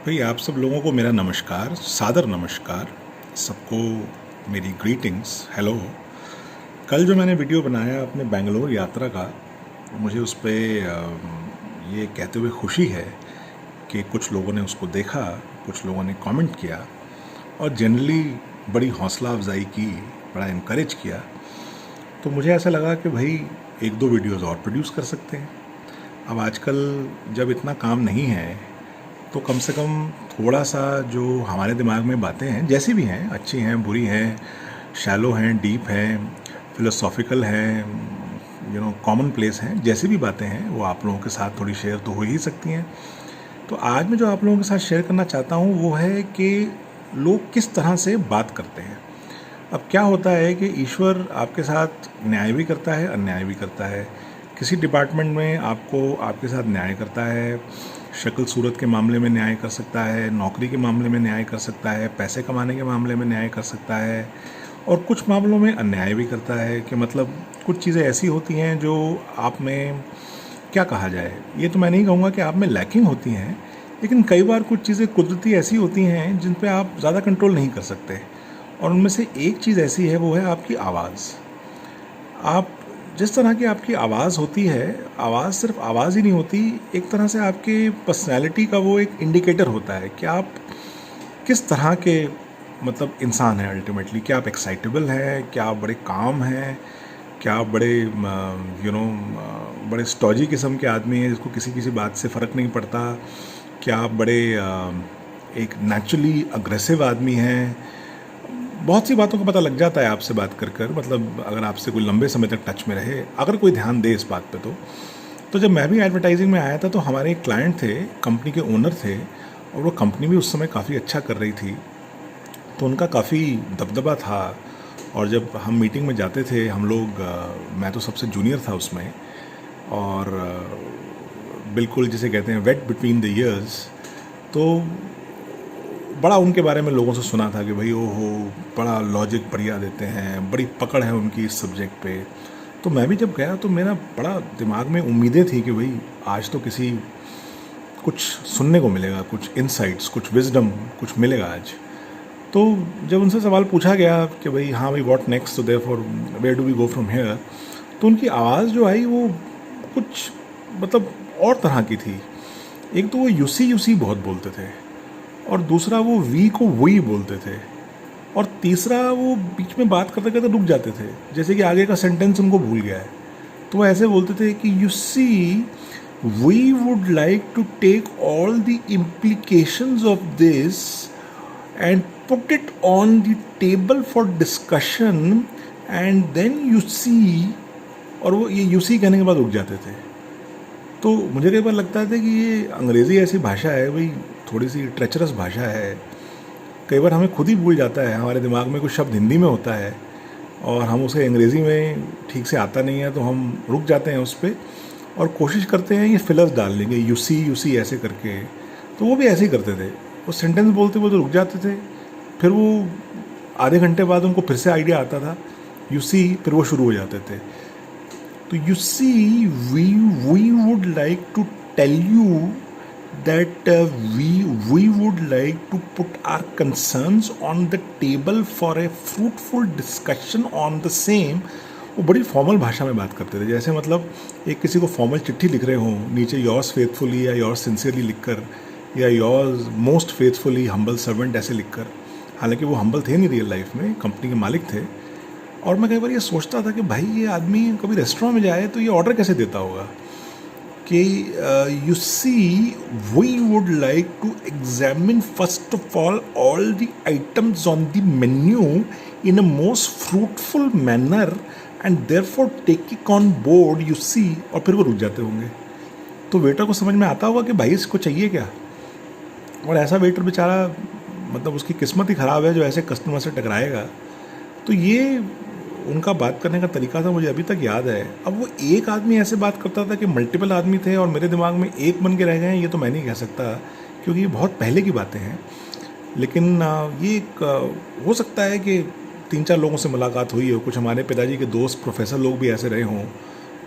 भाई आप सब लोगों को मेरा नमस्कार, सादर नमस्कार। सबको मेरी ग्रीटिंग्स, हेलो। कल जो मैंने वीडियो बनाया अपने बेंगलोर यात्रा का, मुझे उस पे ये कहते हुए खुशी है कि कुछ लोगों ने उसको देखा, कुछ लोगों ने कमेंट किया और जनरली बड़ी हौसला अफजाई की, बड़ा इनकरेज किया। तो मुझे ऐसा लगा कि भाई एक दो वीडियोज़ और प्रोड्यूस कर सकते हैं। अब आजकल जब इतना काम नहीं है तो कम से कम थोड़ा सा जो हमारे दिमाग में बातें हैं, जैसी भी हैं, अच्छी हैं, बुरी हैं, शैलो हैं, डीप हैं, फिलोसॉफिकल हैं, कॉमन प्लेस हैं, जैसी भी बातें हैं वो आप लोगों के साथ थोड़ी शेयर तो हो ही सकती हैं। तो आज मैं जो आप लोगों के साथ शेयर करना चाहता हूँ वो है कि लोग किस तरह से बात करते हैं। अब क्या होता है कि ईश्वर आपके साथ न्याय भी करता है, अन्याय भी करता है। किसी डिपार्टमेंट में आपको आपके साथ न्याय करता है, शक्ल सूरत के मामले में न्याय कर सकता है, नौकरी के मामले में न्याय कर सकता है, पैसे कमाने के मामले में न्याय कर सकता है, और कुछ मामलों में अन्याय भी करता है। कि मतलब कुछ चीज़ें ऐसी होती हैं जो आप में, क्या कहा जाए, ये तो मैं नहीं कहूँगा कि आप में लैकिंग होती हैं, लेकिन कई बार कुछ चीज़ें कुदरती ऐसी होती हैं जिन पे आप ज़्यादा कंट्रोल नहीं कर सकते। और उनमें से एक चीज़ ऐसी है, वो है आपकी आवाज़। आप जिस तरह की आपकी आवाज़ होती है, आवाज़ सिर्फ आवाज़ ही नहीं होती, एक तरह से आपके पर्सनैलिटी का वो एक इंडिकेटर होता है कि आप किस तरह के मतलब इंसान हैं अल्टीमेटली। क्या आप एक्साइटेबल हैं, क्या आप बड़े काम हैं, क्या आप बड़े बड़े स्टॉजी किस्म के आदमी हैं जिसको किसी किसी बात से फ़र्क नहीं पड़ता, क्या आप बड़े एक नेचुरली अग्रेसिव आदमी हैं। बहुत सी बातों का पता लग जाता है आपसे बात कर कर, मतलब अगर आपसे कोई लंबे समय तक टच में रहे, अगर कोई ध्यान दे इस बात पे। तो जब मैं भी एडवर्टाइजिंग में आया था तो हमारे एक क्लाइंट थे, कंपनी के ओनर थे, और वो कंपनी भी उस समय काफ़ी अच्छा कर रही थी, तो उनका काफ़ी दबदबा था। और जब हम मीटिंग में जाते थे हम लोग, मैं तो सबसे जूनियर था उसमें, और बिल्कुल जिसे कहते हैं वेट बिटवीन द ईयर्स, तो बड़ा उनके बारे में लोगों से सुना था कि भाई ओहो, बड़ा लॉजिक बढ़िया देते हैं, बड़ी पकड़ है उनकी इस सब्जेक्ट पे। तो मैं भी जब गया तो मेरा बड़ा दिमाग में उम्मीदें थी कि भाई आज तो कुछ सुनने को मिलेगा, कुछ इनसाइट्स, कुछ विजडम, कुछ मिलेगा आज। तो जब उनसे सवाल पूछा गया कि भाई हाँ भाई व्हाट नेक्स्ट, तो therefore where do we go from here, तो उनकी आवाज़ जो आई वो कुछ मतलब और तरह की थी। एक तो वो यूसी बहुत बोलते थे, और दूसरा वो वी को वही बोलते थे, और तीसरा वो बीच में बात करते करते रुक जाते थे, जैसे कि आगे का सेंटेंस उनको भूल गया है। तो वो ऐसे बोलते थे कि you see, we would like to take all the implications of this and put it on the table for discussion and then you see. और वो ये यू सी कहने के बाद रुक जाते थे। तो मुझे कई बार लगता था कि ये अंग्रेज़ी ऐसी भाषा है भाई, थोड़ी सी ट्रेचरस भाषा है। कई बार हमें खुद ही भूल जाता है, हमारे दिमाग में कुछ शब्द हिंदी में होता है और हम उसे अंग्रेज़ी में ठीक से आता नहीं है, तो हम रुक जाते हैं उस पर और कोशिश करते हैं ये फिलर्स डाल लेंगे, यूसी ऐसे करके। तो वो भी ऐसे ही करते थे, वो सेंटेंस बोलते बोलते रुक जाते थे, फिर वो आधे घंटे बाद उनको फिर से आइडिया आता था यूसी, फिर वो शुरू हो जाते थे। तो you see, we would like to tell you that we would like to put our concerns on the table for a fruitful discussion on the same। वो बड़ी फॉर्मल भाषा में बात करते थे, जैसे मतलब एक किसी को फॉर्मल चिट्ठी लिख रहे हों, नीचे योर्स फेथफुली या योर्स सिंसियरली लिखकर, या yours most faithfully humble servant ऐसे लिखकर। हालांकि वो हम्बल थे नहीं रियल लाइफ में, कंपनी के मालिक थे। और मैं कई बार ये सोचता था कि भाई ये आदमी कभी रेस्टोरेंट में जाए तो ये ऑर्डर कैसे देता होगा कि you see, we would like to examine first of all the items on the menu in a most fruitful manner and therefore take it on board, you see. और फिर वो रुक जाते होंगे। तो वेटर को समझ में आता होगा कि भाई इसको चाहिए क्या। और ऐसा वेटर बेचारा, मतलब उसकी किस्मत ही ख़राब है जो ऐसे कस्टमर से टकराएगा। तो ये उनका बात करने का तरीका था, मुझे अभी तक याद है। अब वो एक आदमी ऐसे बात करता था कि मल्टीपल आदमी थे और मेरे दिमाग में एक बन के रह गए हैं, ये तो मैं नहीं कह सकता क्योंकि ये बहुत पहले की बातें हैं। लेकिन ये एक हो सकता है कि 3-4 लोगों से मुलाकात हुई हो, कुछ हमारे पिताजी के दोस्त प्रोफेसर लोग भी ऐसे रहे हों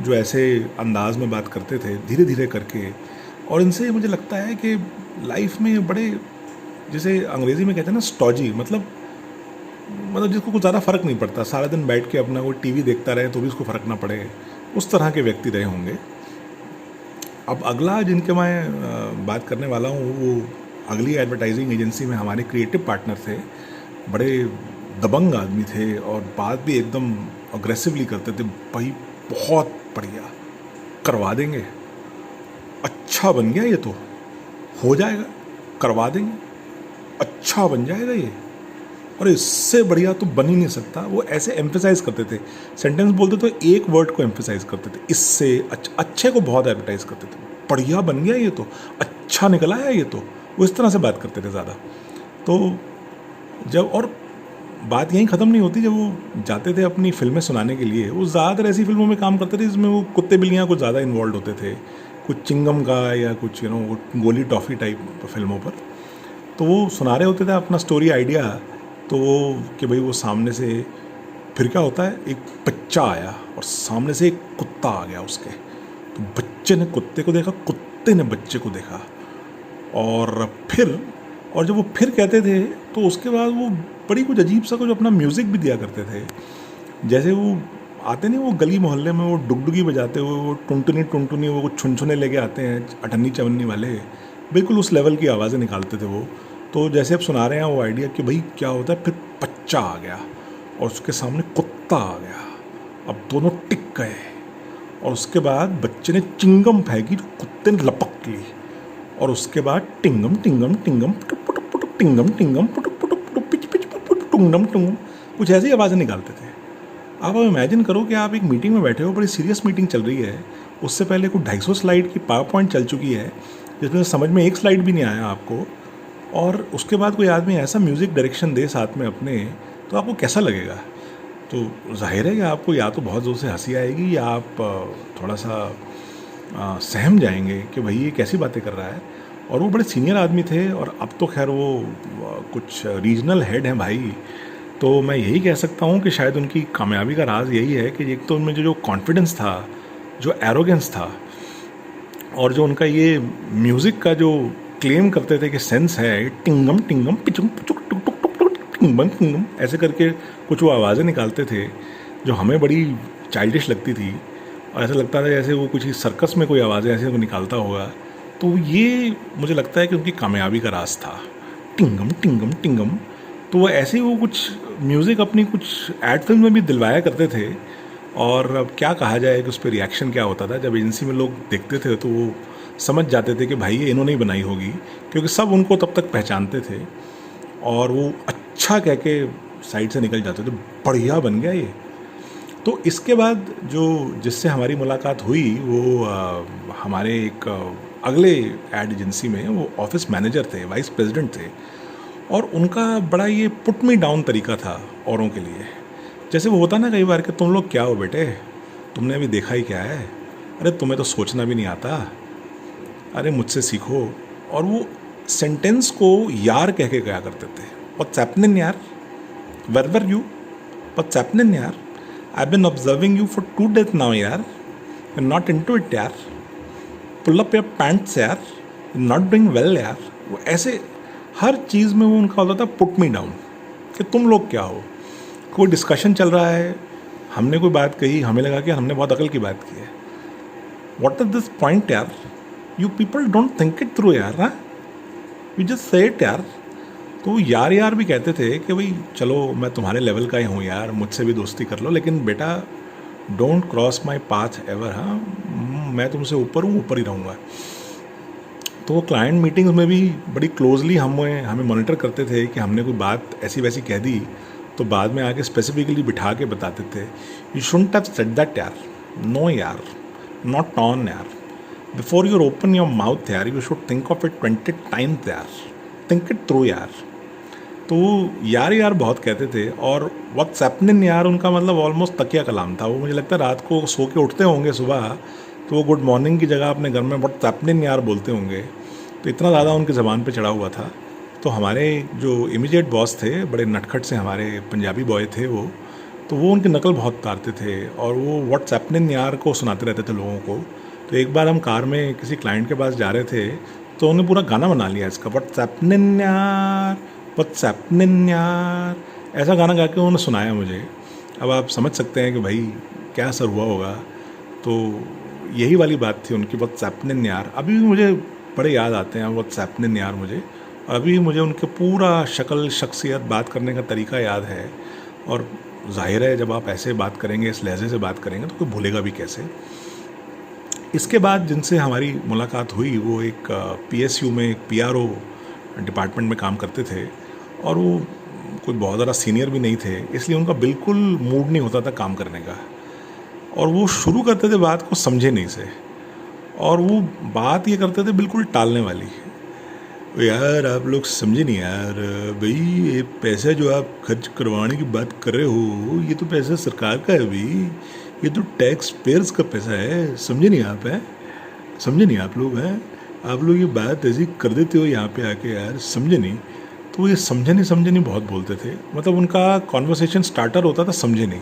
जो ऐसे अंदाज में बात करते थे धीरे धीरे करके। और इनसे मुझे लगता है कि लाइफ में बड़े, जैसे अंग्रेज़ी में कहते हैं ना स्टॉजी, मतलब जिसको कुछ ज़्यादा फ़र्क नहीं पड़ता, सारा दिन बैठ के अपना वो टीवी देखता रहे तो भी उसको फ़र्क ना पड़े, उस तरह के व्यक्ति रहे होंगे। अब अगला जिनके मैं बात करने वाला हूँ, वो अगली एडवर्टाइजिंग एजेंसी में हमारे क्रिएटिव पार्टनर थे। बड़े दबंग आदमी थे और बात भी एकदम अग्रेसिवली करते थे, भाई बहुत बढ़िया, करवा देंगे, अच्छा बन गया ये तो, हो जाएगा, करवा देंगे, अच्छा बन जाएगा ये, और इससे बढ़िया तो बन ही नहीं सकता। वो ऐसे एम्फेसाइज करते थे, सेंटेंस बोलते तो एक वर्ड को एम्फेसाइज करते थे, इससे अच्छे को बहुत एडवर्टाइज करते थे, बढ़िया बन गया ये तो, अच्छा निकला है ये तो, वो इस तरह से बात करते थे ज़्यादा। तो जब, और बात यहीं ख़त्म नहीं होती, जब वो जाते थे अपनी फिल्में सुनाने के लिए, वो ज़्यादातर ऐसी फिल्मों में काम करते थे जिसमें वो कुत्ते बिल्लियाँ कुछ ज़्यादा इन्वॉल्व होते थे, कुछ चिंगम का या कुछ गोली टॉफ़ी टाइप फिल्मों पर। तो वो सुना रहे होते थे अपना स्टोरी आइडिया, तो वो कि भाई वो सामने से, फिर क्या होता है, एक बच्चा आया और सामने से एक कुत्ता आ गया उसके, तो बच्चे ने कुत्ते को देखा, कुत्ते ने बच्चे को देखा, और जब वो फिर कहते थे तो उसके बाद वो बड़ी कुछ अजीब सा कुछ अपना म्यूज़िक भी दिया करते थे। जैसे वो आते नहीं, वो गली मोहल्ले में वो डुगडुगी बजाते हुए, वो टुनटुनी वो छुनछुने लेके आते हैं, अठन्नी चवन्नी वाले, बिल्कुल उस लेवल की आवाज़ें निकालते थे वो। तो जैसे अब सुना रहे हैं वो आइडिया कि भाई क्या होता है, फिर बच्चा आ गया और उसके सामने कुत्ता आ गया, अब दोनों टिक गए, और उसके बाद बच्चे ने चिंगम फेंकी तो कुत्ते ने लपक ली, और उसके बाद टिंगम टिंगम टिंगम पुटुक पुटुक पुटुक टिंगम टिंगम पुटुक पुटुक पुटुक पिच पिच पुटुक टुंगम टुंगम, कुछ ऐसी आवाज़ें निकालते थे। आप अब इमेजिन करो कि आप एक मीटिंग में बैठे हो, बड़ी सीरियस मीटिंग चल रही है, उससे पहले कुछ 250 स्लाइड की पावर पॉइंट चल चुकी है जिसमें समझ में एक स्लाइड भी नहीं आया आपको, और उसके बाद कोई आदमी ऐसा म्यूज़िक डायरेक्शन दे साथ में अपने, तो आपको कैसा लगेगा? तो जाहिर है कि आपको या तो बहुत ज़ोर से हंसी आएगी, या आप थोड़ा सा सहम जाएंगे कि भाई ये कैसी बातें कर रहा है। और वो बड़े सीनियर आदमी थे, और अब तो खैर वो कुछ रीजनल हेड हैं भाई। तो मैं यही कह सकता हूँ कि शायद उनकी कामयाबी का राज यही है कि एक तो उनमें जो कॉन्फिडेंस था, जो एरोगेंस था, और जो उनका ये म्यूज़िक का जो क्लेम करते थे कि सेंस है, टिंगम टिंगम पिचुम पुचुक टुक टुक टुक टुक टिंगम टिंगम, ऐसे करके कुछ वो आवाज़ें निकालते थे जो हमें बड़ी चाइल्डिश लगती थी, और ऐसा लगता था जैसे वो कुछ सर्कस में कोई आवाज़ें ऐसे निकालता होगा। तो ये मुझे लगता है कि उनकी कामयाबी का राज था, टिंगम टिंगम टिंगम। तो वो ऐसे ही वो कुछ म्यूज़िक अपनी कुछ एड फिल्म में भी दिलवाया करते थे, और अब क्या कहा जाए कि उस पर रिएक्शन क्या होता था। जब एजेंसी में लोग देखते थे तो वो समझ जाते थे कि भाई ये इन्होंने ही बनाई होगी, क्योंकि सब उनको तब तक पहचानते थे, और वो अच्छा कह के साइड से निकल जाते थे, बढ़िया बन गया ये। तो इसके बाद जो जिससे हमारी मुलाकात हुई वो हमारे एक अगले एड एजेंसी में वो ऑफिस मैनेजर थे, वाइस प्रेसिडेंट थे, और उनका बड़ा ये पुट मी डाउन तरीका था औरों के लिए। जैसे वो होता ना कई बार कि तुम लोग क्या हो बेटे, तुमने अभी देखा ही क्या है, अरे तुम्हें तो सोचना भी नहीं आता, अरे मुझसे सीखो। और वो सेंटेंस को यार कह के गया करते थे, व्हाट्स हैपनिंग यार, where were you, what's happening यार, I have been observing you for 2 days now यार, यू नॉट इनटू इट यार, पुल अप योर पैंट्स यार, यू नॉट डूइंग वेल यार। वो ऐसे हर चीज़ में वो उनका होता था पुट मी डाउन, कि तुम लोग क्या हो। कोई डिस्कशन चल रहा है, हमने कोई बात कही, हमें लगा कि हमने बहुत अकल की बात की है, व्हाट इज दिस पॉइंट यार, you people don't think it through यार, हाँ, यू जस्ट से इट यार। तो यार यार भी कहते थे कि भाई चलो मैं तुम्हारे लेवल का ही हूँ यार, मुझसे भी दोस्ती कर लो, लेकिन बेटा don't cross my path ever, हाँ, मैं तुमसे ऊपर हूँ, ऊपर ही रहूँगा। तो वो क्लाइंट मीटिंग्स में भी बड़ी क्लोजली हमें मॉनिटर करते थे कि हमने कोई बात ऐसी वैसी कह दी तो बाद में आके स्पेसिफिकली बिठा के बताते थे, you shouldn't have said that यार, नो यार, नॉट ऑन यार, before you open your mouth यार, you should think of it 20 times यार, थिंक इट थ्रू यार। तो यार यार बहुत कहते थे, और व्हाट्स हैपनिंग यार उनका मतलब ऑलमोस्ट तकिया कलाम था। वो मुझे लगता है रात को सो के उठते होंगे सुबह, तो वो गुड मॉर्निंग की जगह अपने घर में व्हाट्स हैपनिंग यार बोलते होंगे, तो इतना ज़्यादा उनकी ज़बान पे चढ़ा हुआ था। तो हमारे जो इमीडिएट बॉस थे, बड़े नटखट से हमारे पंजाबी बॉय थे वो, तो वो उनकी नकल बहुत उतारते थे, और वो व्हाट्स हैपनिंग यार को सुनाते रहते थे लोगों को। तो एक बार हम कार में किसी क्लाइंट के पास जा रहे थे, तो उन्होंने पूरा गाना बना लिया इसका, व्हाट्सएप यार, व्हाट्सएप यार, ऐसा गाना गा के उन्होंने सुनाया मुझे। अब आप समझ सकते हैं कि भाई क्या असर हुआ होगा। तो यही वाली बात थी उनकी, व्हाट्सएप यार। अभी भी मुझे बड़े याद आते हैं व्हाट्सएप यार मुझे। अभी मुझे उनके पूरा शक्ल, शख्सियत, बात करने का तरीका याद है। और जाहिर है जब आप ऐसे बात करेंगे, इस लहजे से बात करेंगे, तो कोई भूलेगा भी कैसे। इसके बाद जिनसे हमारी मुलाकात हुई वो एक PSU में एक PRO डिपार्टमेंट में काम करते थे, और वो कोई बहुत ज़्यादा सीनियर भी नहीं थे, इसलिए उनका बिल्कुल मूड नहीं होता था काम करने का। और वो शुरू करते थे बात को समझे नहीं से, और वो बात ये करते थे बिल्कुल टालने वाली। यार आप लोग समझे नहीं यार, भाई ये पैसा जो आप खर्च करवाने की बात कर रहे हो, ये तो पैसा सरकार का है भाई, ये तो टैक्स पेयर्स का पैसा है, समझे नहीं आप? है समझे नहीं आप लोग? हैं आप लोग ये बात ऐसी कर देते हो यहाँ पे आके, यार समझे नहीं। तो ये समझे नहीं बहुत बोलते थे। मतलब उनका कॉन्वर्सेशन स्टार्टर होता था समझे नहीं।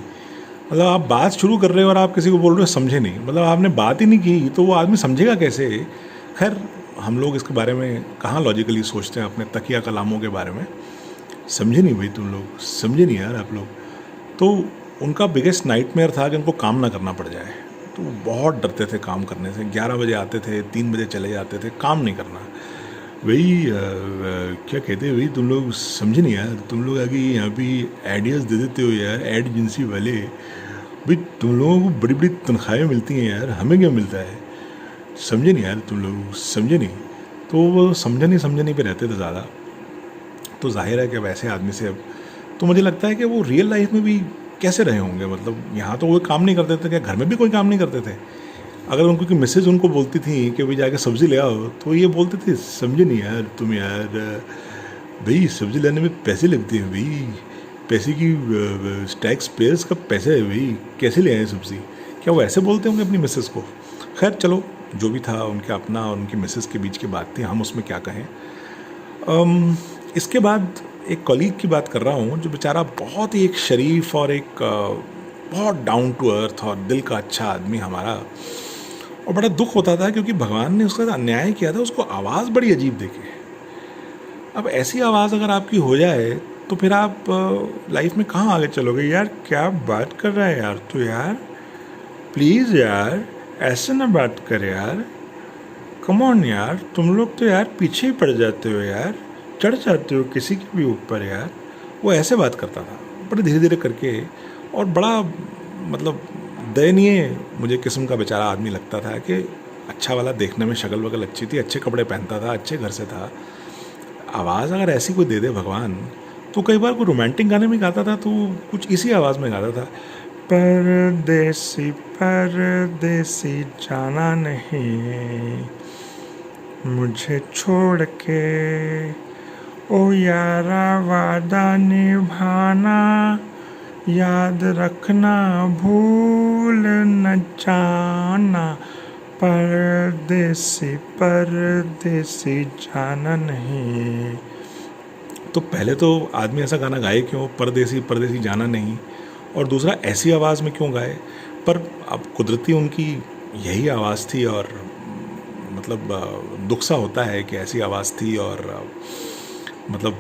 मतलब आप बात शुरू कर रहे हो और आप किसी को बोल रहे हो समझे नहीं, मतलब आपने बात ही नहीं की, तो वो आदमी समझेगा कैसे? खैर, हम लोग इसके बारे में कहाँ लॉजिकली सोचते हैं अपने तकिया कलामों के बारे में। समझे नहीं भाई तुम लोग, समझे नहीं यार आप लोग। तो उनका बिगेस्ट नाइटमेयर था कि उनको काम ना करना पड़ जाए। तो वो बहुत डरते थे काम करने से। 11 बजे आते थे, 3 बजे चले जाते थे, काम नहीं करना। भाई क्या कहते हैं भाई, तुम लोग समझे नहीं यार, तुम लोग आगे यहाँ पे आइडियाज़ दे देते हो यार, एड एजेंसी वाले। भाई तुम लोगों को बड़ी बड़ी तनख्वाहें मिलती हैं यार, हमें क्या मिलता है? समझे नहीं यार तुम लोग, समझे नहीं। तो वो समझे नहीं पे रहते थे ज़्यादा। तो जाहिर है कि वैसे आदमी से अब तो मुझे लगता है कि वो रियल लाइफ में भी कैसे रहे होंगे। मतलब यहाँ तो वो काम नहीं करते थे, क्या घर में भी कोई काम नहीं करते थे? अगर उनको की मिसेज उनको बोलती थी कि भाई जाके सब्ज़ी ले आओ, तो ये बोलते थे समझे नहीं यार तुम यार, भाई सब्ज़ी लाने में पैसे लगते हैं भाई, पैसे की टैक्स पेयर्स का पैसा है भाई, कैसे ले आए सब्ज़ी? क्या वो ऐसे बोलते होंगे अपनी मिसेज को? खैर चलो, जो भी था उनके अपना और उनकी मिसेज के बीच की बात थी, हम उसमें क्या कहें। इसके बाद एक कॉलीग की बात कर रहा हूँ, जो बेचारा बहुत ही एक शरीफ और एक बहुत डाउन टू अर्थ और दिल का अच्छा आदमी हमारा। और बड़ा दुख होता था क्योंकि भगवान ने उसके साथ अन्याय किया था, उसको आवाज़ बड़ी अजीब देके। अब ऐसी आवाज़ अगर आपकी हो जाए तो फिर आप लाइफ में कहाँ आगे चलोगे? यार क्या बात कर रहा है यार तू, यार प्लीज़ यार ऐसे ना बात कर यार, कम ऑन यार, तुम लोग तो यार पीछे ही पड़ जाते हो यार, चढ़ जाते हो किसी के भी ऊपर यार। वो ऐसे बात करता था बड़े धीरे धीरे करके, और बड़ा मतलब दयनीय मुझे किस्म का बेचारा आदमी लगता था कि अच्छा वाला, देखने में शक्ल वगल अच्छी थी, अच्छे कपड़े पहनता था, अच्छे घर से था। आवाज़ अगर ऐसी कोई दे दे भगवान, तो कई बार कोई रोमांटिक गाने में गाता था तो कुछ इसी आवाज़ में गाता था, परदेसी परदेसी जाना नहीं मुझे छोड़ के, ओ यारा वादा निभाना, याद रखना भूल न जाना, परदेसी परदेसी जाना नहीं। तो पहले तो आदमी ऐसा गाना गाए क्यों, परदेसी परदेसी जाना नहीं, और दूसरा ऐसी आवाज़ में क्यों गाए? पर अब कुदरती उनकी यही आवाज़ थी, और मतलब दुख सा होता है कि ऐसी आवाज़ थी, और मतलब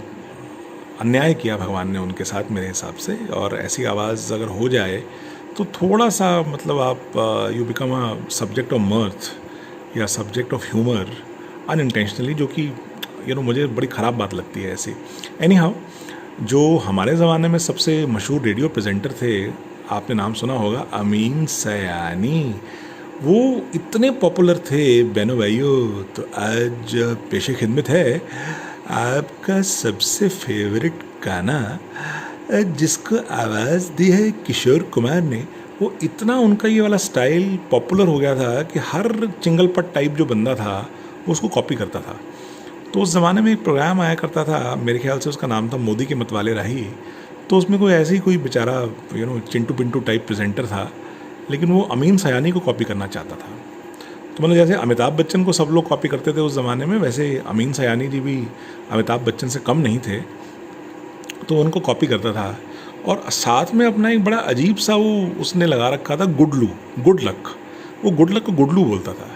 अन्याय किया भगवान ने उनके साथ मेरे हिसाब से। और ऐसी आवाज़ अगर हो जाए तो थोड़ा सा मतलब आप you become a subject of mirth या सब्जेक्ट ऑफ ह्यूमर अनइंटेंशनली, जो कि मुझे बड़ी ख़राब बात लगती है ऐसी। एनी हाउ, जो हमारे ज़माने में सबसे मशहूर रेडियो प्रेजेंटर थे, आपने नाम सुना होगा, अमीन सयानी। वो इतने पॉपुलर थे बहनों भाइयों। तो आज पेशे खिदमत है आपका सबसे फेवरेट गाना, जिसको आवाज़ दी है किशोर कुमार ने। वो इतना उनका ये वाला स्टाइल पॉपुलर हो गया था कि हर चिंगलपट टाइप जो बंदा था वो उसको कॉपी करता था। तो उस ज़माने में एक प्रोग्राम आया करता था, मेरे ख्याल से उसका नाम था मोदी के मतवाले राही। तो उसमें कोई ऐसे ही कोई बेचारा चिंटू पिंटू टाइप प्रेजेंटर था, लेकिन वो अमीन सयानी को कॉपी करना चाहता था। तो मतलब जैसे अमिताभ बच्चन को सब लोग कॉपी करते थे उस ज़माने में, वैसे अमीन सयानी जी भी अमिताभ बच्चन से कम नहीं थे, तो उनको कॉपी करता था। और साथ में अपना एक बड़ा अजीब सा वो उसने लगा रखा था गुडलू, गुड लक। वो गुड लक को गुडलू बोलता था।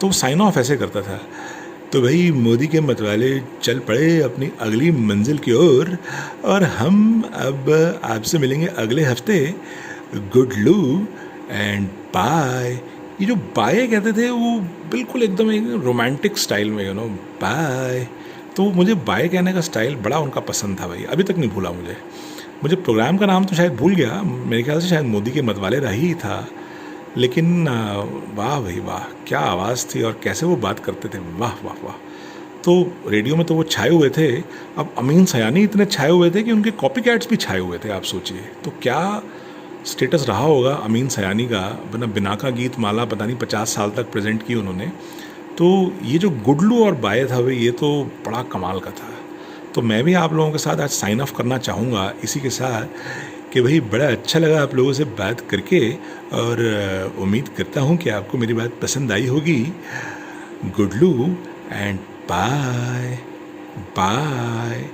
तो साइन ऑफ ऐसे करता था, तो भाई मोदी के मतवाले चल पड़े अपनी अगली मंजिल की ओर और हम अब आपसे मिलेंगे अगले हफ्ते। गुड लू एंड बाय। ये जो बाय कहते थे वो बिल्कुल एकदम एक रोमांटिक स्टाइल में, बाय। तो मुझे बाय कहने का स्टाइल बड़ा उनका पसंद था भाई, अभी तक नहीं भूला मुझे। मुझे प्रोग्राम का नाम तो शायद भूल गया, मेरे ख्याल से शायद मोदी के मतवाले रहा ही था, लेकिन वाह भाई वाह, क्या आवाज़ थी और कैसे वो बात करते थे, वाह वाह वाह। तो रेडियो में तो वो छाए हुए थे, अब अमीन सयानी इतने छाए हुए थे कि उनके कॉपी कैट्स भी छाए हुए थे। आप सोचिए तो क्या स्टेटस रहा होगा अमीन सयानी का। बिना का गीत माला पता नहीं 50 साल तक प्रेजेंट की उन्होंने। तो ये जो गुडलू और बाय था भाई, ये तो बड़ा कमाल का था। तो मैं भी आप लोगों के साथ आज साइन ऑफ करना चाहूँगा इसी के साथ कि भाई बड़ा अच्छा लगा आप लोगों से बात करके, और उम्मीद करता हूँ कि आपको मेरी बात पसंद आई होगी। गुडलू एंड बाय बाय।